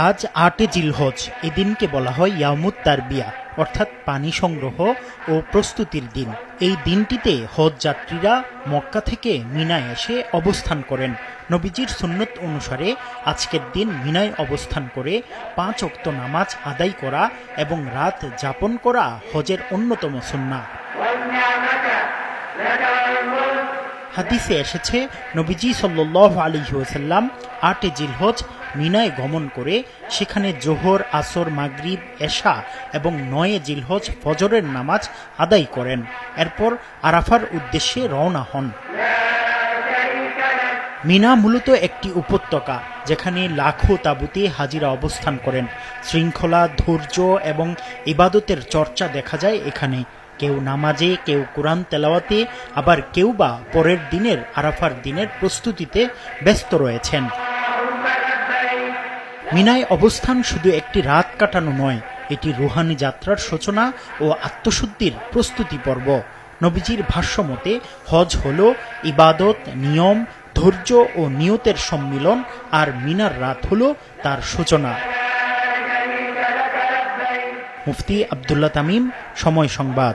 আজ ৮ জিলহজ, এদিনকে বলা হয় ইয়াউমুত তারবিয়া, অর্থাৎ পানি সংগ্রহ ও প্রস্তুতির দিন। এই দিনটিতে হজ যাত্রীরা মক্কা থেকে মিনায় এসে অবস্থান করেন। নবীজির সুন্নত অনুসারে আজকের দিন মিনায় অবস্থান করে ৫ ওয়াক্ত নামাজ আদায় করা এবং রাত যাপন করা হজের অন্যতম সুন্নাহ। হাদিসে এসেছে, নবীজি সাল্লাল্লাহু আলাইহি ওয়াসাল্লাম ৮ জিলহজ মিনায় গমন করে সেখানে জোহর, আসর, মাগরিব, এশা এবং ৯ জিলহজ ফজরের নামাজ আদায় করেন। এরপর আরাফার উদ্দেশ্যে রওনা হন। মিনা মূলত একটি উপত্যকা, যেখানে লাখো তাঁবুতে হাজিরা অবস্থান করেন। শৃঙ্খলা, ধৈর্য এবং ইবাদতের চর্চা দেখা যায় এখানে। কেউ নামাজে, কেউ কোরআন তেলাওয়াতে, আবার কেউ বা পরের দিনের আরাফার দিনের প্রস্তুতিতে ব্যস্ত রয়েছেন। মিনায় অবস্থান শুধু একটি রাত কাটানো নয়, এটি রুহানি যাত্রার সূচনা ও আত্মশুদ্ধির প্রস্তুতি পর্ব। নবীজির ভাষ্যমতে হজ হল ইবাদত, নিয়ম, ধৈর্য ও নিয়তের সম্মিলন, আর মিনার রাত হল তার সূচনা। মুফতি আব্দুল্লাহ তামিম, সময় সংবাদ।